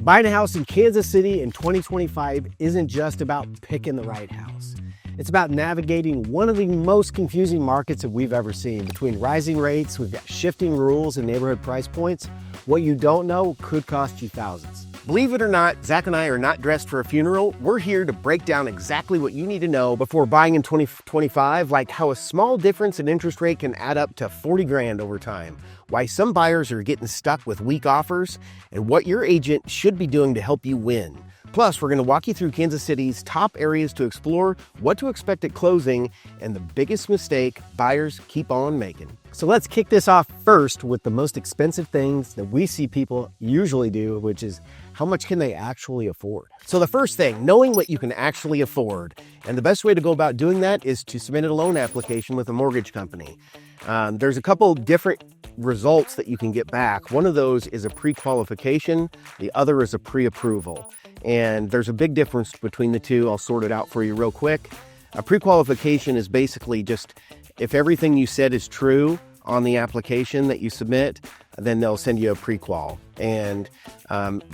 Buying a house in Kansas City in 2025 isn't just about picking the right house. It's about navigating one of the most confusing markets that we've ever seen. Between rising rates, we've got shifting rules and neighborhood price points. What you don't know could cost you thousands. Believe it or not, Zach and I are not dressed for a funeral. We're here to break down exactly what you need to know before buying in 2025, like how a small difference in interest rate can add up to 40 grand over time, why some buyers are getting stuck with weak offers, and what your agent should be doing to help you win. Plus, we're going to walk you through Kansas City's top areas to explore, what to expect at closing, and the biggest mistake buyers keep on making. So let's kick this off first with the most expensive things that we see people usually do, which is how much can they actually afford? So the first thing, knowing what you can actually afford. And the best way to go about doing that is to submit a loan application with a mortgage company. There's a couple different results that you can get back. One of those is a pre-qualification. The other is a pre-approval. And there's a big difference between the two. I'll sort it out for you real quick. A pre-qualification is basically just if everything you said is true on the application that you submit, then they'll send you a pre-qual. And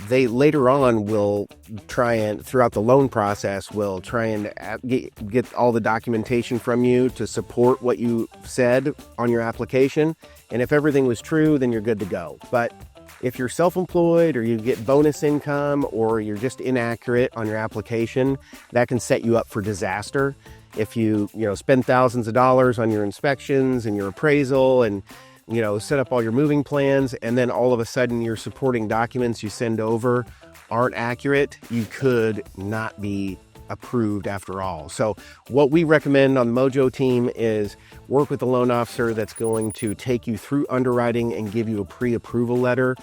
they later on will try and, throughout the loan process, will try and get all the documentation from you to support what you said on your application. And if everything was true, then you're good to go. But if you're self-employed or you get bonus income or you're just inaccurate on your application, that can set you up for disaster. If you spend thousands of dollars on your inspections and your appraisal and set up all your moving plans, and then all of a sudden your supporting documents you send over aren't accurate, you could not be approved after all. So what we recommend on the Mojo team is work with a loan officer that's going to take you through underwriting and give you a pre-approval letter.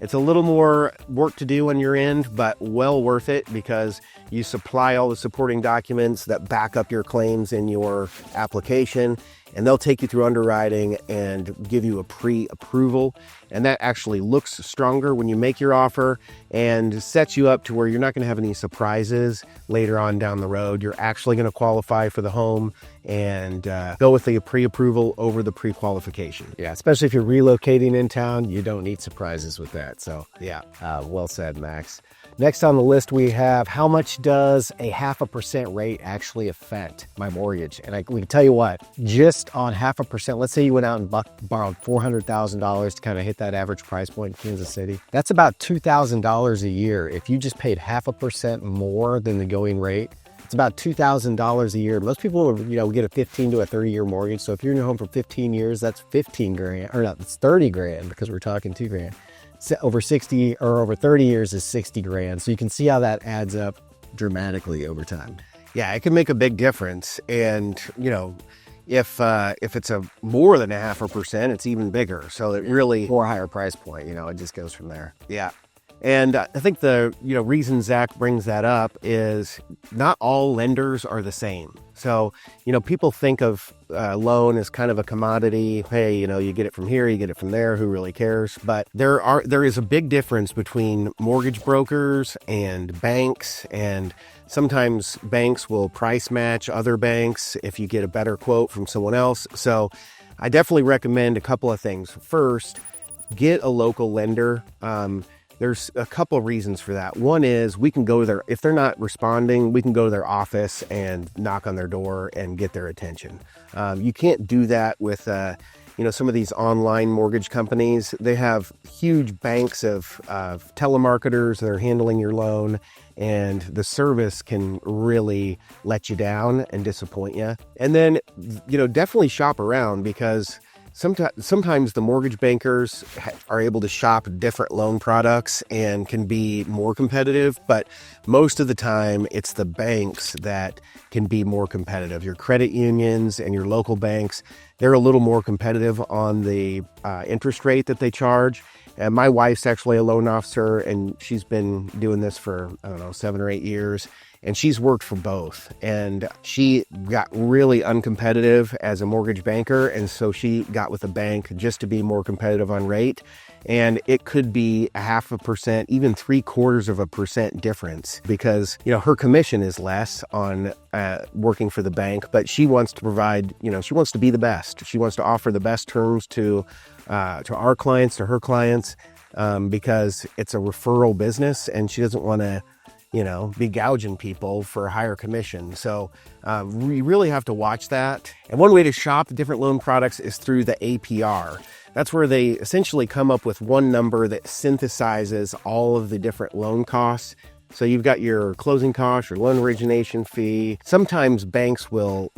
It's a little more work to do on your end, but well worth it because you supply all the supporting documents that back up your claims in your application, and they'll take you through underwriting and give you a pre-approval. And that actually looks stronger when you make your offer and sets you up to where you're not going to have any surprises later on down the road. You're actually going to qualify for the home and go with the pre-approval over the pre-qualification. Yeah, especially if you're relocating in town, you don't need surprises with that. So yeah, well said, Max. Next on the list, we have how much does a 0.5% rate actually affect my mortgage? And we can tell you what, just on 0.5%, let's say you went out and borrowed $400,000 to kind of hit that average price point in Kansas City. That's about $2,000 a year. If you just paid 0.5% more than the going rate, it's about $2,000 a year. Most people, get a 15 to a 30-year mortgage. So if you're in your home for 15 years, that's 15 grand, or not, it's 30 grand because we're talking 2 grand. Over 60 or over 30 years is 60 grand. So you can see how that adds up dramatically over time. Yeah, it can make a big difference. And, if it's a more than 0.5%, it's even bigger. So it really, or a higher price point, it just goes from there. Yeah. And I think the reason Zach brings that up is not all lenders are the same. So, people think of loan as kind of a commodity. Hey, you get it from here, you get it from there, who really cares? But there is a big difference between mortgage brokers and banks, and sometimes banks will price match other banks if you get a better quote from someone else. So I definitely recommend a couple of things. First, get a local lender. There's a couple of reasons for that. One is we can go there. If they're not responding, we can go to their office and knock on their door and get their attention. You can't do that with, some of these online mortgage companies. They have huge banks of telemarketers that are handling your loan, and the service can really let you down and disappoint you. And then, definitely shop around because sometimes the mortgage bankers are able to shop different loan products and can be more competitive, but most of the time it's the banks that can be more competitive. Your credit unions and your local banks, they're a little more competitive on the interest rate that they charge. And my wife's actually a loan officer, and she's been doing this for, 7 or 8 years. And she's worked for both. And she got really uncompetitive as a mortgage banker. And so she got with a bank just to be more competitive on rate. And it could be 0.5%, even 0.75% difference because, her commission is less on working for the bank, but she wants to provide, she wants to be the best. She wants to offer the best terms to our clients, to her clients. because it's a referral business and she doesn't want to, be gouging people for a higher commission. So we really have to watch that. And one way to shop different loan products is through the APR. That's where they essentially come up with one number that synthesizes all of the different loan costs. So you've got your closing costs, your loan origination fee. Sometimes banks will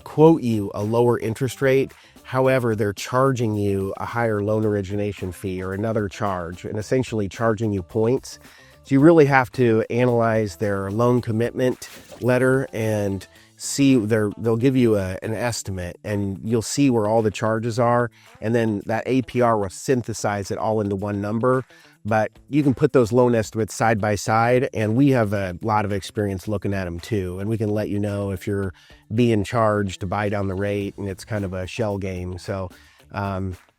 quote you a lower interest rate. However, they're charging you a higher loan origination fee or another charge, and essentially charging you points. So you really have to analyze their loan commitment letter and see they'll give you an estimate, and you'll see where all the charges are. And then that APR will synthesize it all into one number. But you can put those loan estimates side by side, and we have a lot of experience looking at them too. And we can let you know if you're being charged to buy down the rate and it's kind of a shell game. So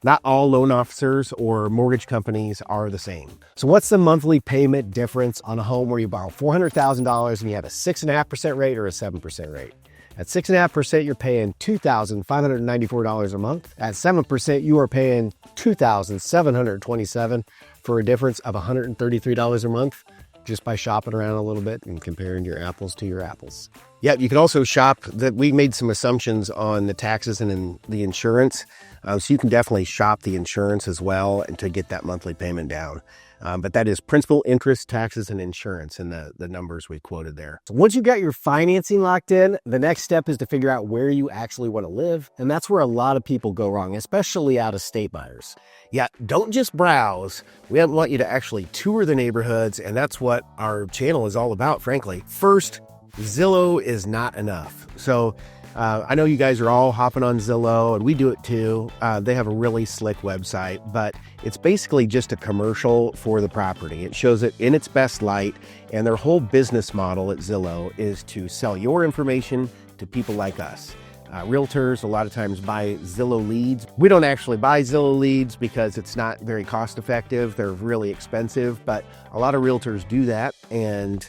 not all loan officers or mortgage companies are the same. So what's the monthly payment difference on a home where you borrow $400,000 and you have a 6.5% rate or a 7% rate? At 6.5%, you're paying $2,594 a month. At 7%, you are paying $2,727 for a difference of $133 a month, just by shopping around a little bit and comparing your apples to your apples. Yeah, you can also shop. That we made some assumptions on the taxes and the insurance. So you can definitely shop the insurance as well and to get that monthly payment down. But that is principal, interest, taxes, and insurance in the numbers we quoted there. So once you got your financing locked in, the next step is to figure out where you actually want to live. And that's where a lot of people go wrong, especially out-of-state buyers. Yeah, don't just browse. We want you to actually tour the neighborhoods, and that's what our channel is all about, frankly. First, Zillow is not enough. So I know you guys are all hopping on Zillow, and we do it too. They have a really slick website, but it's basically just a commercial for the property. It shows it in its best light, and their whole business model at Zillow is to sell your information to people like us. Realtors a lot of times buy Zillow leads. We don't actually buy Zillow leads because it's not very cost effective. They're really expensive, but a lot of realtors do that, and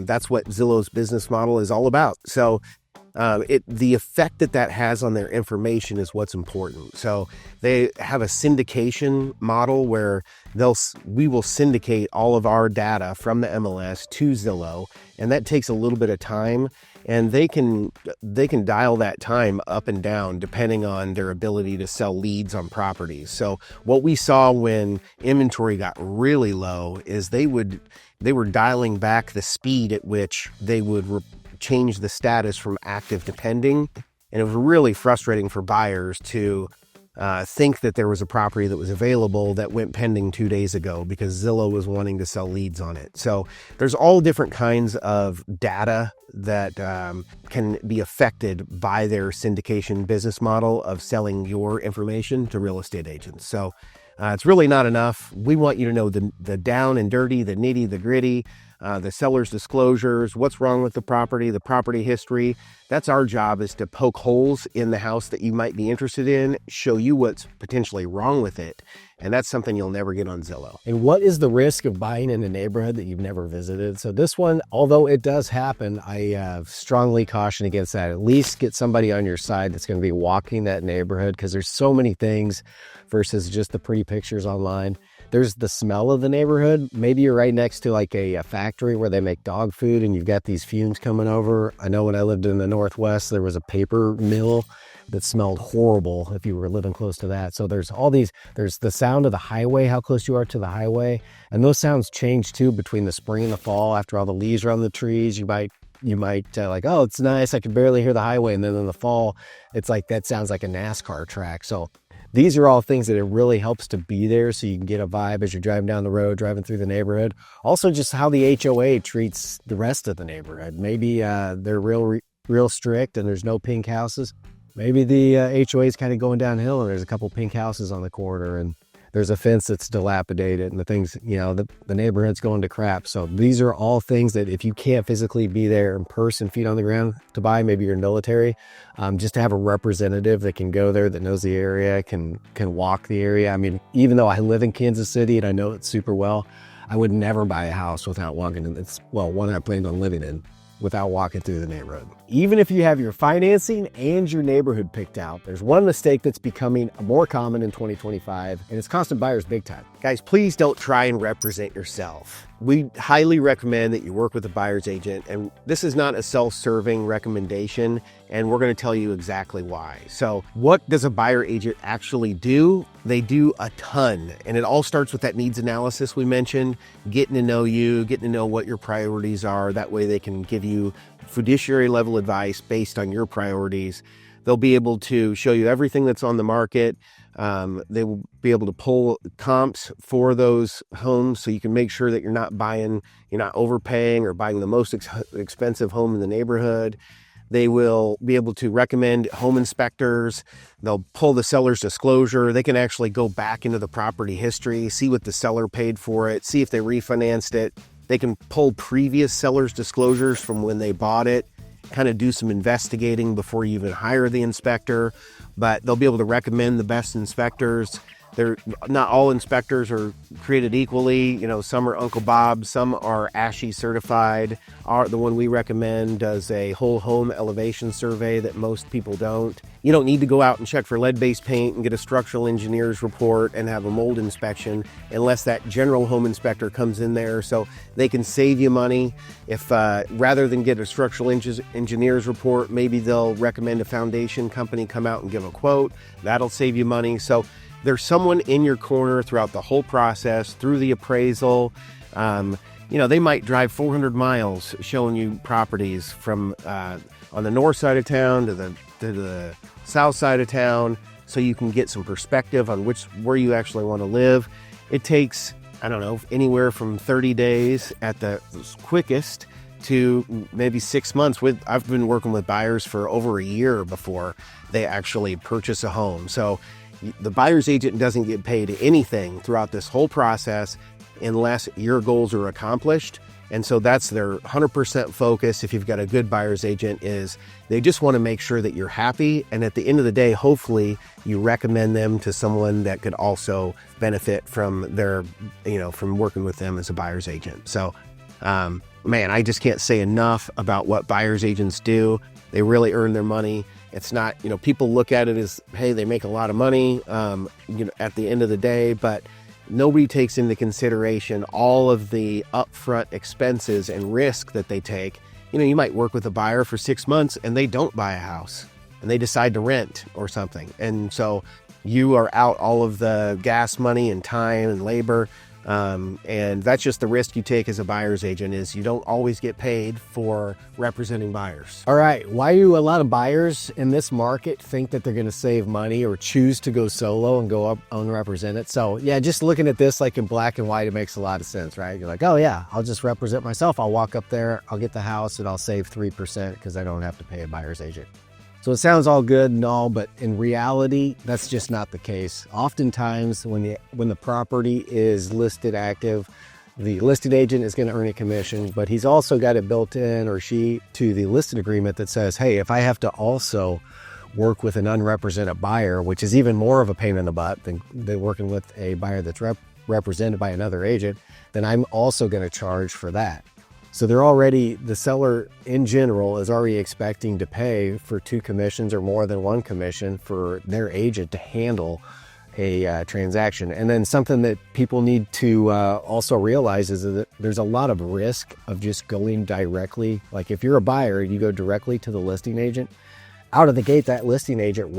that's what Zillow's business model is all about. So the effect that has on their information is what's important. So they have a syndication model where we will syndicate all of our data from the MLS to Zillow, and that takes a little bit of time. And they can dial that time up and down depending on their ability to sell leads on properties. So what we saw when inventory got really low is they were dialing back the speed at which they would change the status from active to pending. And it was really frustrating for buyers to think that there was a property that was available that went pending 2 days ago because Zillow was wanting to sell leads on it. So there's all different kinds of data that can be affected by their syndication business model of selling your information to real estate agents. So it's really not enough. We want you to know the down and dirty, the nitty, the gritty, the seller's disclosures, what's wrong with the property history. That's our job, is to poke holes in the house that you might be interested in, show you what's potentially wrong with it. And that's something you'll never get on Zillow. And what is the risk of buying in a neighborhood that you've never visited? So this one, although it does happen, I strongly caution against that. At least get somebody on your side that's going to be walking that neighborhood, because there's so many things versus just the pretty pictures online. There's the smell of the neighborhood. Maybe you're right next to like a factory where they make dog food and you've got these fumes coming over. I know when I lived in the Northwest, there was a paper mill that smelled horrible if you were living close to that. So there's the sound of the highway, how close you are to the highway. And those sounds change too between the spring and the fall. After all the leaves are on the trees, you might like, oh, it's nice, I can barely hear the highway. And then in the fall, it's like, that sounds like a NASCAR track. So these are all things that it really helps to be there so you can get a vibe as you're driving down the road, driving through the neighborhood. Also, just how the HOA treats the rest of the neighborhood. Maybe they're real strict and there's no pink houses. Maybe the HOA is kind of going downhill and there's a couple pink houses on the corner and there's a fence that's dilapidated and the things, the neighborhood's going to crap. So these are all things that if you can't physically be there in person, feet on the ground to buy, maybe you're military, just to have a representative that can go there, that knows the area, can walk the area. I mean, even though I live in Kansas City and I know it super well, I would never buy a house without walking in. It's, well, one I planned on living in. without walking through the neighborhood. Even if you have your financing and your neighborhood picked out, there's one mistake that's becoming more common in 2025, and it's costing buyers big time. Guys, please don't try and represent yourself. We highly recommend that you work with a buyer's agent, and this is not a self-serving recommendation, and we're going to tell you exactly why. So what does a buyer agent actually do? They do a ton, and it all starts with that needs analysis we mentioned, getting to know you, getting to know what your priorities are. That way they can give you fiduciary level advice based on your priorities. They'll be able to show you everything that's on the market. They will be able to pull comps for those homes so you can make sure that you're not overpaying or buying the most expensive home in the neighborhood. They will be able to recommend home inspectors. They'll pull the seller's disclosure. They can actually go back into the property history, see what the seller paid for it, see if they refinanced it. They can pull previous seller's disclosures from when they bought it, kind of do some investigating before you even hire the inspector, but they'll be able to recommend the best inspectors. Not all inspectors are created equally. Some are Uncle Bob, some are ASHI certified. The one we recommend does a whole home elevation survey that most people don't. You don't need to go out and check for lead-based paint and get a structural engineer's report and have a mold inspection unless that general home inspector comes in there. So they can save you money. If rather than get a structural engineer's report, maybe they'll recommend a foundation company come out and give a quote. That'll save you money. So there's someone in your corner throughout the whole process, through the appraisal. They might drive 400 miles showing you properties from on the north side of town to the south side of town, so you can get some perspective on where you actually want to live. It takes, anywhere from 30 days at the quickest to maybe 6 months. I've been working with buyers for over a year before they actually purchase a home. So the buyer's agent doesn't get paid anything throughout this whole process unless your goals are accomplished. And so that's their 100% focus. If you've got a good buyer's agent, is they just want to make sure that you're happy. And at the end of the day, hopefully you recommend them to someone that could also benefit from from working with them as a buyer's agent. So, I just can't say enough about what buyer's agents do. They really earn their money. It's not, people look at it as, hey, they make a lot of money, at the end of the day, but nobody takes into consideration all of the upfront expenses and risk that they take. You might work with a buyer for 6 months and they don't buy a house and they decide to rent or something. And so you are out all of the gas money and time and labor. And that's just the risk you take as a buyer's agent, is you don't always get paid for representing buyers. All right, why do a lot of buyers in this market think that they're going to save money or choose to go solo and go up unrepresented? So yeah, just looking at this like in black and white, it makes a lot of sense, right? You're like, oh yeah, I'll just represent myself. I'll walk up there, I'll get the house, and I'll save 3% because I don't have to pay a buyer's agent. So it sounds all good and all, but in reality, that's just not the case. Oftentimes, when the property is listed active, the listed agent is going to earn a commission, but he's also got it built in, or she, to the listed agreement that says, hey, if I have to also work with an unrepresented buyer, which is even more of a pain in the butt than working with a buyer that's represented by another agent, then I'm also going to charge for that. So the seller in general is already expecting to pay for 2 commissions or more than 1 commission for their agent to handle a transaction. And then something that people need to also realize is that there's a lot of risk of just going directly. Like if you're a buyer, you go directly to the listing agent. Out of the gate, that listing agent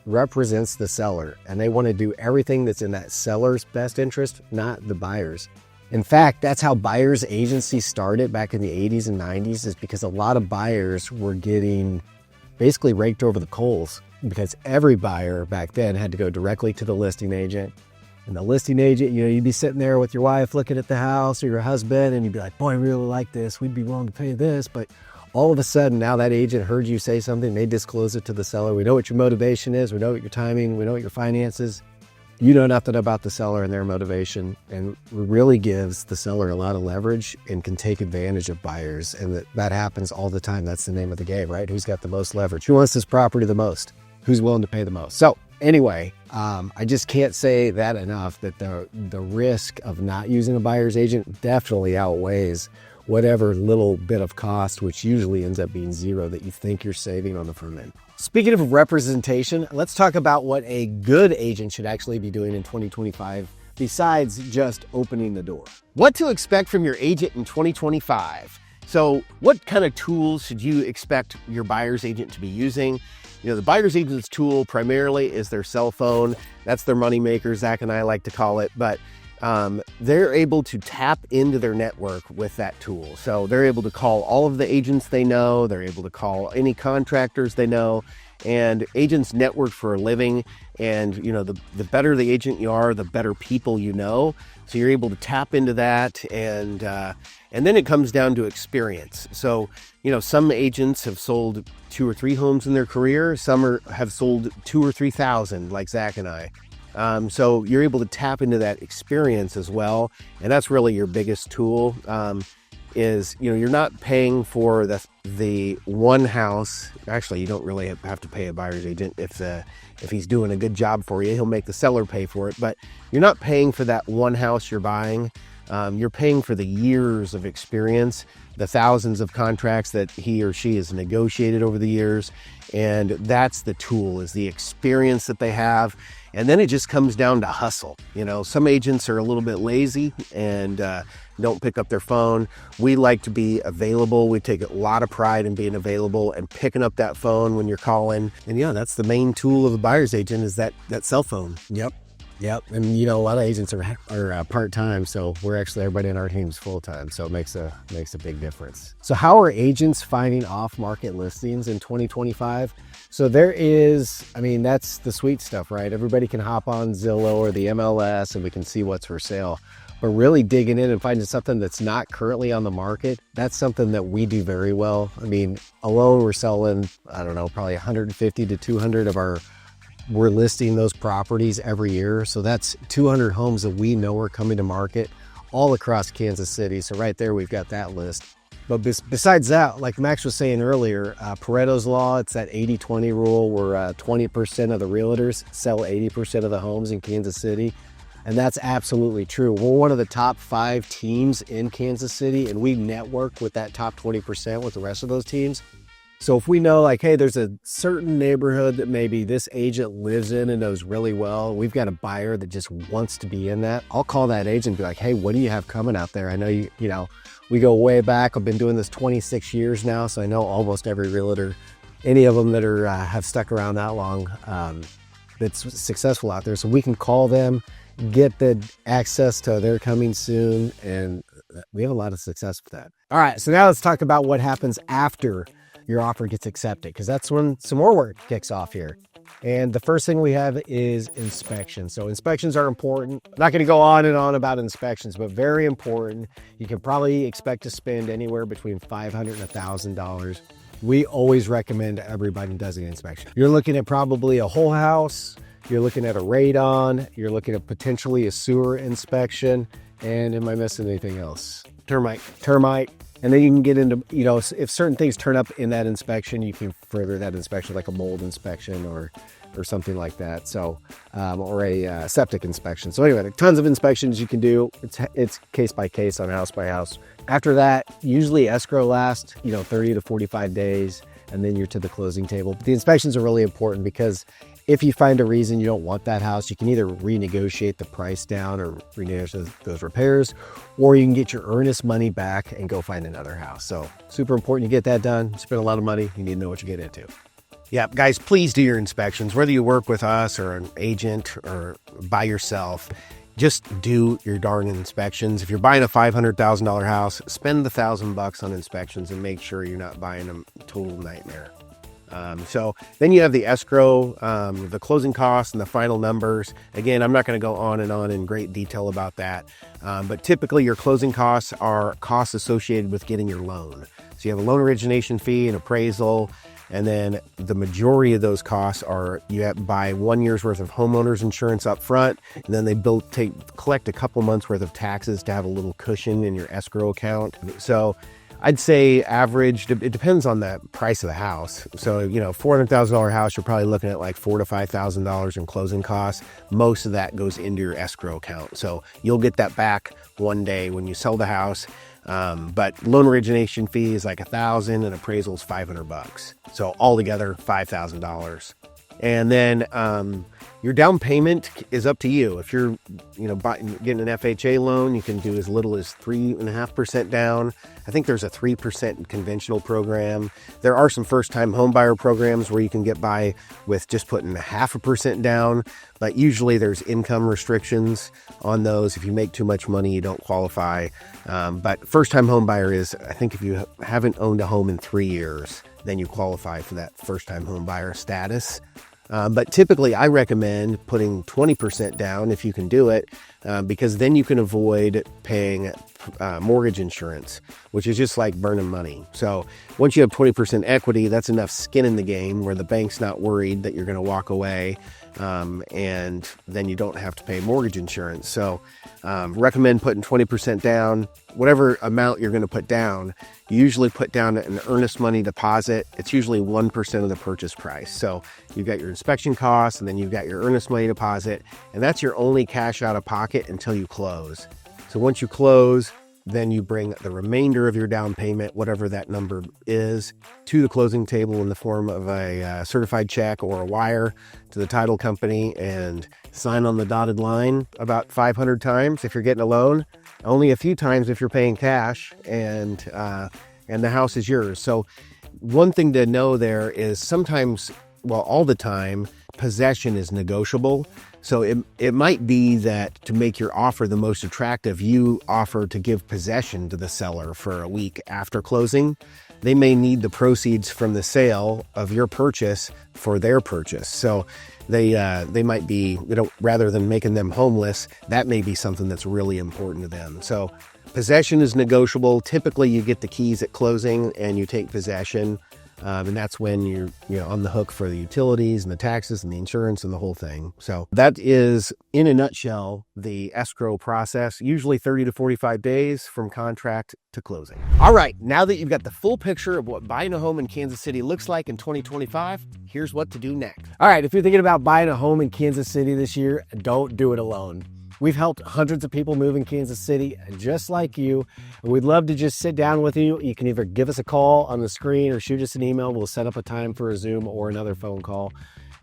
represents the seller, and they want to do everything that's in that seller's best interest, not the buyer's. In fact, that's how buyer's agency started back in the 80s and 90s, is because a lot of buyers were getting basically raked over the coals, because every buyer back then had to go directly to the listing agent. And the listing agent, you'd be sitting there with your wife looking at the house, or your husband, and you'd be like, boy, I really like this. We'd be willing to pay this. But all of a sudden, now that agent heard you say something, they disclose it to the seller. We know what your motivation is. We know what your timing, we know what your finances. You know nothing about the seller and their motivation, and really gives the seller a lot of leverage and can take advantage of buyers. And that happens all the time. That's the name of the game, right? Who's got the most leverage? Who wants this property the most? Who's willing to pay the most? So anyway, I just can't say that enough, that the risk of not using a buyer's agent definitely outweighs whatever little bit of cost, which usually ends up being zero, that you think you're saving on the front end. Speaking of representation, let's talk about what a good agent should actually be doing in 2025 besides just opening the door. What to expect from your agent in 2025. So what kind of tools should you expect your buyer's agent to be using? You know, the buyer's agent's tool primarily is their cell phone. That's their moneymaker, Zach and I like to call it, but they're able to tap into their network with that tool. So they're able to call all of the agents they know, they're able to call any contractors they know, and agents network for a living. And you know, the better the agent you are, the better people you know. So you're able to tap into that, and then it comes down to experience. So, you know, some agents have sold 2 or 3 homes in their career. Some have sold 2,000 or 3,000, like Zach and I. So you're able to tap into that experience as well. And that's really your biggest tool, is, you know, you're not paying for the one house. Actually, you don't really have to pay a buyer's agent if he's doing a good job for you. He'll make the seller pay for it, but you're not paying for that one house you're buying. You're paying for the years of experience, the thousands of contracts that he or she has negotiated over the years. And that's the tool, is the experience that they have. And then it just comes down to hustle. You know, some agents are a little bit lazy and don't pick up their phone. We like to be available. We take a lot of pride in being available and picking up that phone when you're calling. And yeah, that's the main tool of a buyer's agent, is that cell phone. Yep. And you know, a lot of agents are part-time, so everybody in our team's full-time. So it makes a big difference. So how are agents finding off-market listings in 2025? So that's the sweet stuff, right? Everybody can hop on Zillow or the MLS and we can see what's for sale. But really digging in and finding something that's not currently on the market, that's something that we do very well. I mean, alone we're selling, I don't know, probably 150 to 200 we're listing those properties every year. So that's 200 homes that we know are coming to market all across Kansas City. So right there, we've got that list. But besides that, like Max was saying earlier, Pareto's law, it's that 80-20 rule where 20% of the realtors sell 80% of the homes in Kansas City. And that's absolutely true. We're one of the top 5 teams in Kansas City, and we network with that top 20% with the rest of those teams. So if we know, like, hey, there's a certain neighborhood that maybe this agent lives in and knows really well, we've got a buyer that just wants to be in that, I'll call that agent and be like, hey, what do you have coming out there? I know you know, we go way back. I've been doing this 26 years now, so I know almost every realtor, any of them that have stuck around that long, that's successful out there. So we can call them, get the access to they're coming soon, and we have a lot of success with that. All right, so now let's talk about what happens after your offer gets accepted, because that's when some more work kicks off here. And the first thing we have is inspections. So inspections are important. I'm not going to go on and on about inspections, but very important. You can probably expect to spend anywhere between $500 and $1,000. We always recommend everybody does an inspection. You're looking at probably a whole house. You're looking at a radon. You're looking at potentially a sewer inspection. And am I missing anything else? Termite. And then you can get into, you know, if certain things turn up in that inspection, you can further that inspection, like a mold inspection or something like that. So, or a septic inspection. So anyway, tons of inspections you can do. It's case by case, on house by house. After that, usually escrow lasts, 30 to 45 days, and then you're to the closing table. But the inspections are really important, because if you find a reason you don't want that house, you can either renegotiate the price down or renegotiate those repairs, or you can get your earnest money back and go find another house. So super important you get that done. Spend a lot of money. You need to know what you get into. Yeah, guys, please do your inspections, whether you work with us or an agent or by yourself. Just do your darn inspections. If you're buying a $500,000 house, spend the $1,000 on inspections and make sure you're not buying a total nightmare. So then you have the escrow, the closing costs and the final numbers. Again, I'm not going to go on and on in great detail about that. But typically your closing costs are costs associated with getting your loan. So you have a loan origination fee, an appraisal, and then the majority of those costs are buy 1 year's worth of homeowner's insurance up front, and then they collect a couple months worth of taxes to have a little cushion in your escrow account. So I'd say average, it depends on the price of the house. So, $400,000 house, you're probably looking at like $4,000 to $5,000 in closing costs. Most of that goes into your escrow account. So you'll get that back one day when you sell the house. But loan origination fee is like $1,000 and appraisal is $500. So altogether $5,000. And then your down payment is up to you. If you're, getting an FHA loan, you can do as little as 3.5% down. I think there's a 3% conventional program. There are some first-time homebuyer programs where you can get by with just putting 0.5% down, but usually there's income restrictions on those. If you make too much money, you don't qualify. But first-time homebuyer is, I think if you haven't owned a home in 3 years, then you qualify for that first-time homebuyer status. But typically I recommend putting 20% down if you can do it, because then you can avoid paying mortgage insurance, which is just like burning money. So once you have 20% equity, that's enough skin in the game where the bank's not worried that you're going to walk away, and then you don't have to pay mortgage insurance. So recommend putting 20% down. Whatever amount you're going to put down, you usually put down an earnest money deposit. It's usually 1% of the purchase price. So you've got your inspection costs, and then you've got your earnest money deposit, and that's your only cash out of pocket until you close. So once you close, then you bring the remainder of your down payment, whatever that number is, to the closing table in the form of a certified check or a wire to the title company, and sign on the dotted line about 500 times if you're getting a loan, only a few times if you're paying cash, and the house is yours. So one thing to know there is sometimes, well, all the time, possession is negotiable. So it might be that to make your offer the most attractive, you offer to give possession to the seller for a week after closing. They may need the proceeds from the sale of your purchase for their purchase. So they might be, rather than making them homeless, that may be something that's really important to them. So possession is negotiable. Typically you get the keys at closing and you take possession. And that's when you're on the hook for the utilities and the taxes and the insurance and the whole thing. So that is, in a nutshell, the escrow process, usually 30 to 45 days from contract to closing. All right, now that you've got the full picture of what buying a home in Kansas City looks like in 2025, here's what to do next. All right, if you're thinking about buying a home in Kansas City this year, don't do it alone. We've helped hundreds of people move in Kansas City just like you. We'd love to just sit down with you. You can either give us a call on the screen or shoot us an email. We'll set up a time for a Zoom or another phone call.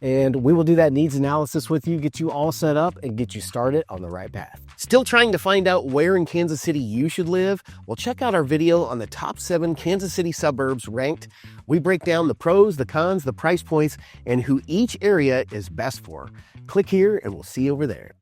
And we will do that needs analysis with you, get you all set up, and get you started on the right path. Still trying to find out where in Kansas City you should live? Well, check out our video on the top 7 Kansas City suburbs ranked. We break down the pros, the cons, the price points, and who each area is best for. Click here and we'll see you over there.